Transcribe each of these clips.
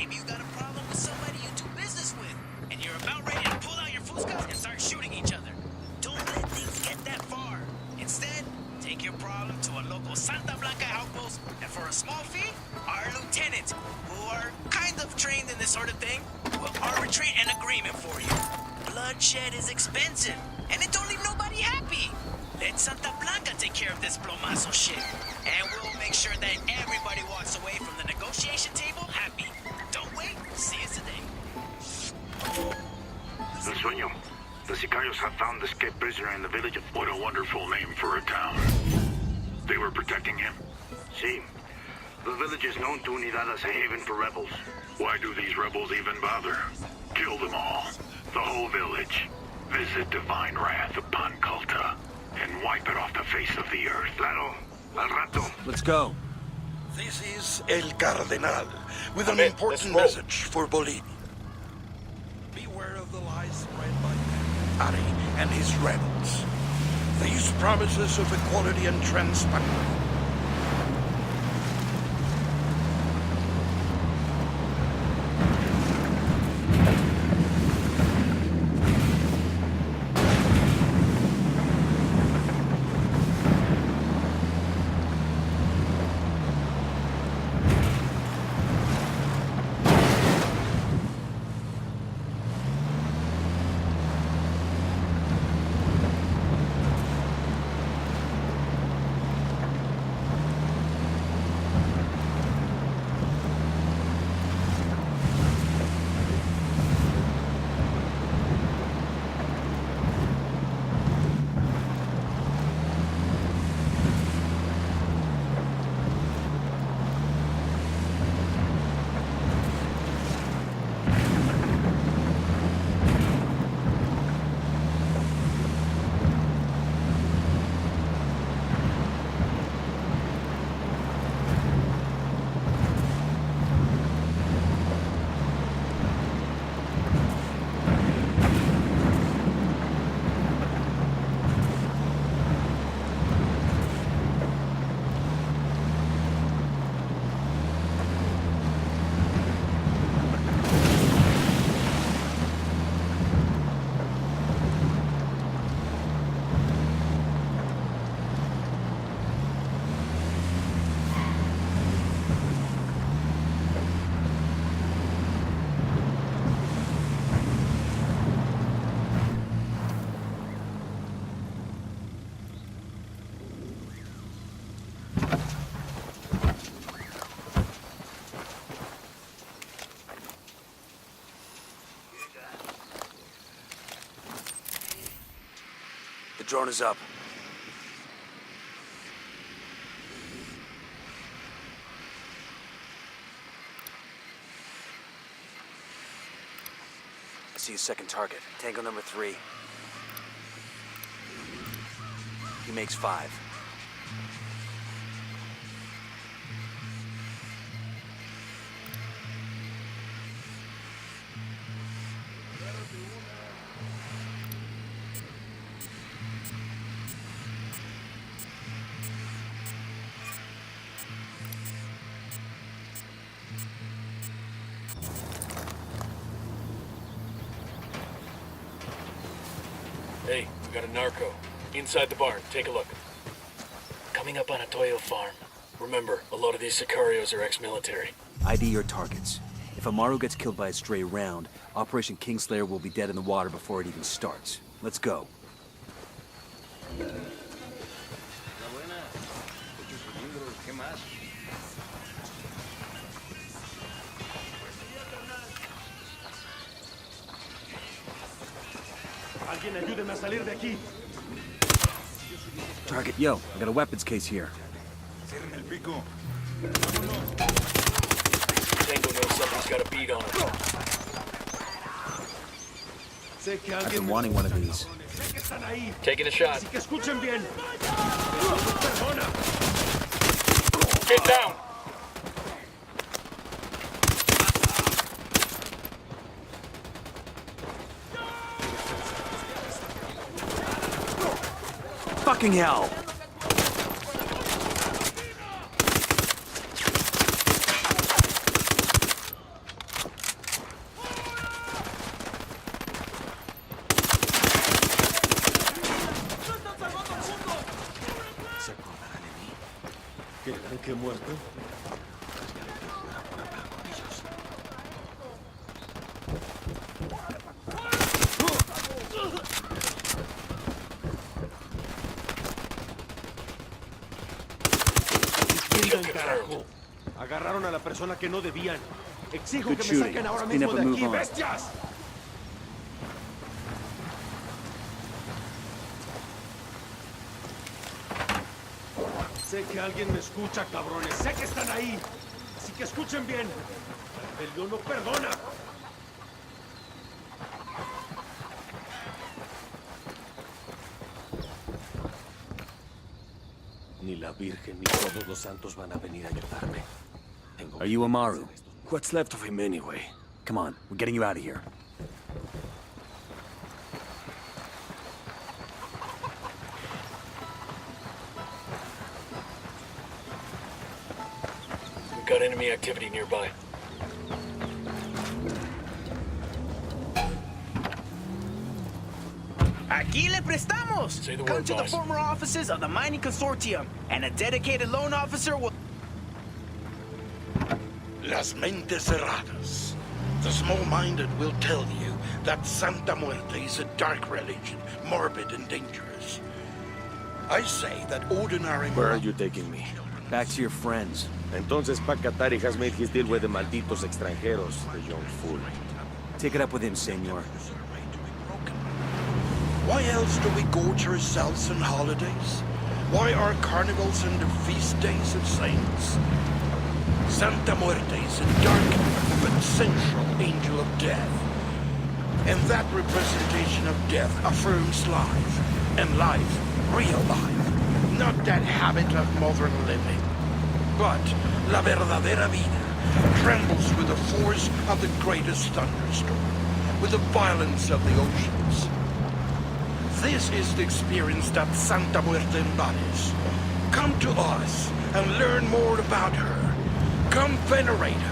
Maybe you got a problem with somebody you do business with, and you're about ready to pull out your fusca and start shooting each other. Don't let things get that far. Instead, take your problem to a local Santa Blanca outpost, and for a small fee, our lieutenants, who are kind of trained in this sort of thing, will arbitrate an agreement for you. Bloodshed is expensive, and it don't leave nobody happy. Let Santa Blanca take care of this plomazo shit, and we'll make sure that everybody walks away from the negotiation table happy. Don't wait, see us today. El Sueño. The Sicarios have found the escaped prisoner in the village of... What a wonderful name for a town. They were protecting him? Si. The village is known to Unidad as a haven for rebels. Why do these rebels even bother? Kill them all. The whole village. Visit divine wrath upon Culta. And wipe it off the face of the earth. Claro. Al rato. Let's go. This is El Cardenal, with an important message for Bolivia. Beware of the lies spread by Ari and his rebels. They use promises of equality and transparency. The drone is up. I see a second target. Tango number 3. He makes 5. Hey, we got a narco. Inside the barn. Take a look. Coming up on a Toyo farm. Remember, a lot of these sicarios are ex-military. ID your targets. If Amaru gets killed by a stray round, Operation Kingslayer will be dead in the water before it even starts. Let's go. Target, yo, I got a weapons case here. Tango knows somebody's got a bead on him. I've been wanting one of these. Taking a shot. Get down! Fucking hell! muerto? Kill confirmed. Agarraron a la persona que no debían. Exijo Good que me shooting. saquen ahora Let's clean mismo up de and aquí, move on. bestias. Sé que alguien me escucha, cabrones. Sé que están ahí. Así que escuchen bien. La rebelión no perdona. Ni la Virgen ni todos los santos van a venir a ayudarme. Are you Amaru? What's left of him anyway? Come on, we're getting you out of here. We've got enemy activity nearby. Aquí le prestamos. Say the Come word, to the boss. former offices of the mining consortium, and a dedicated loan officer will. Las mentes cerradas. The small-minded will tell you that Santa Muerte is a dark religion, morbid and dangerous. I say that ordinary... Where are you taking me? Back to your friends. Entonces Pacatari has made his deal with the malditos extranjeros, the young fool. Take it up with him, senor. Why else do we gorge ourselves on holidays? Why are carnivals and the feast days of saints? Santa Muerte is a dark but central angel of death. And that representation of death affirms life. And life, real life. Not that habit of modern living. But la verdadera vida trembles with the force of the greatest thunderstorm, with the violence of the oceans. This is the experience that Santa Muerte embodies. Come to us and learn more about her. Come venerate her.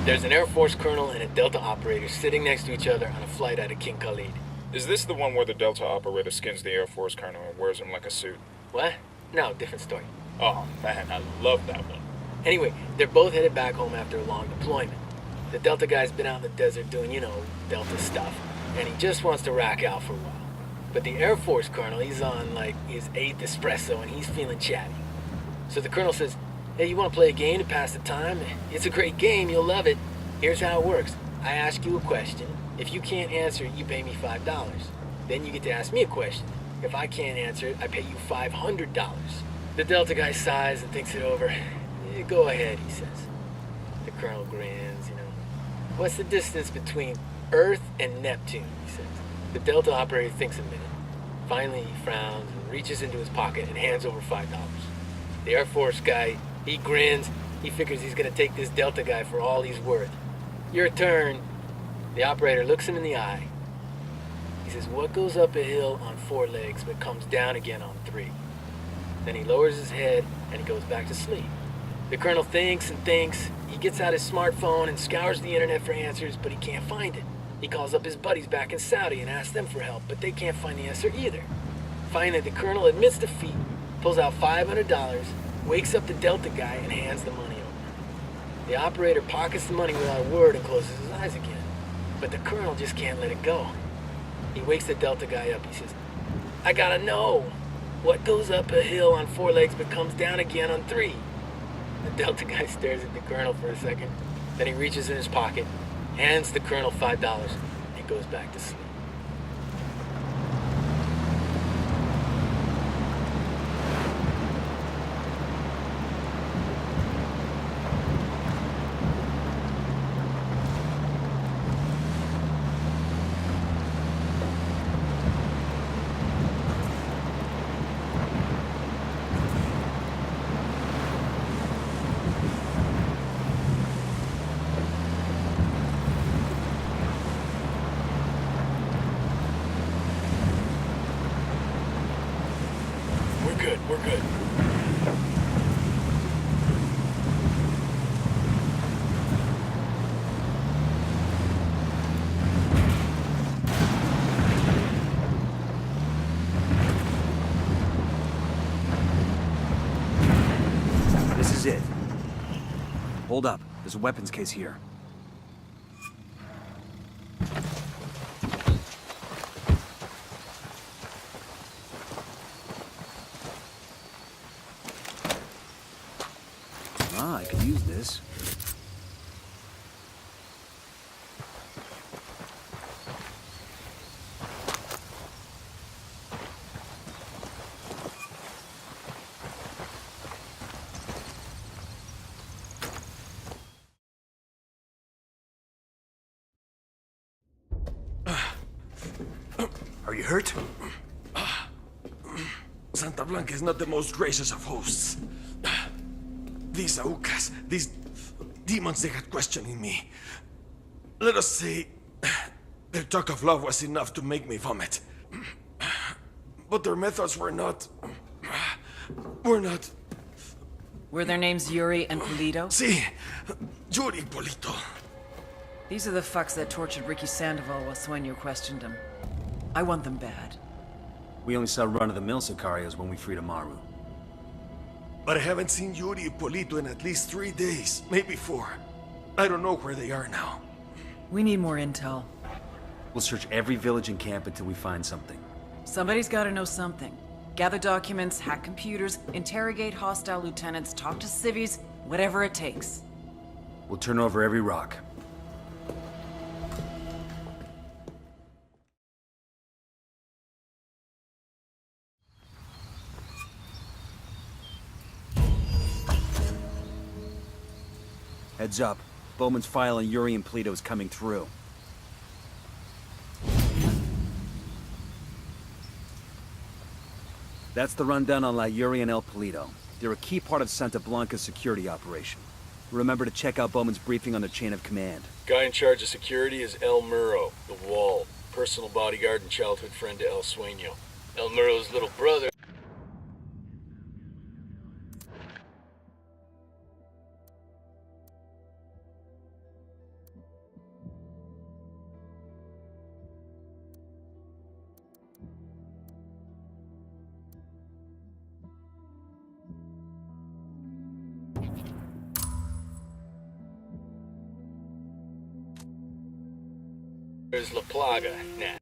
There's an Air Force colonel and a Delta operator sitting next to each other on a flight out of King Khalid. Is this the one where the Delta operator skins the Air Force colonel and wears him like a suit? What? No, different story. Oh, man, I love that one. Anyway, they're both headed back home after a long deployment. The Delta guy's been out in the desert doing, Delta stuff, and he just wants to rack out for a while. But the Air Force colonel, he's on, his 8th espresso, and he's feeling chatty. So the colonel says, hey, you want to play a game to pass the time? It's a great game, you'll love it. Here's how it works. I ask you a question. If you can't answer it, you pay me $5. Then you get to ask me a question. If I can't answer it, I pay you $500. The Delta guy sighs and thinks it over. Go ahead, he says. The colonel grins, What's the distance between Earth and Neptune, he says. The Delta operator thinks a minute. Finally, he frowns and reaches into his pocket and hands over $5. The Air Force guy, he grins. He figures he's going to take this Delta guy for all he's worth. Your turn. The operator looks him in the eye. He says, what goes up a hill on 4 legs but comes down again on 3? Then he lowers his head and he goes back to sleep. The colonel thinks and thinks. He gets out his smartphone and scours the internet for answers, but he can't find it. He calls up his buddies back in Saudi and asks them for help, but they can't find the answer either. Finally, the colonel admits defeat, pulls out $500, wakes up the Delta guy, and hands the money over. The operator pockets the money without a word and closes his eyes again. But the colonel just can't let it go. He wakes the Delta guy up. He says, I gotta know. What goes up a hill on 4 legs but comes down again on 3? The Delta guy stares at the colonel for a second. Then he reaches in his pocket, hands the colonel $5, and goes back to sleep. good, we're good. This is it. Hold up. There's a weapons case here. Ah, I could use this. Are you hurt? Santa Blanca is not the most gracious of hosts. These Aucas, these demons they had questioning me. Let us say, their talk of love was enough to make me vomit. But their methods were not... Were their names Yuri and Polito? See, Yuri Polito. These are the fucks that tortured Ricky Sandoval while Sueño questioned him. I want them bad. We only saw run-of-the-mill Sicarios when we freed Amaru. But I haven't seen Yuri and Polito in at least 3 days, maybe 4. I don't know where they are now. We need more intel. We'll search every village and camp until we find something. Somebody's gotta know something. Gather documents, hack computers, interrogate hostile lieutenants, talk to civvies, whatever it takes. We'll turn over every rock. Heads up. Bowman's file on Yuri and Polito is coming through. That's the rundown on La Yuri and El Polito. They're a key part of Santa Blanca's security operation. Remember to check out Bowman's briefing on their chain of command. Guy in charge of security is El Muro, the Wall. Personal bodyguard and childhood friend to El Sueño. El Muro's little brother. There's La Plaga, nah.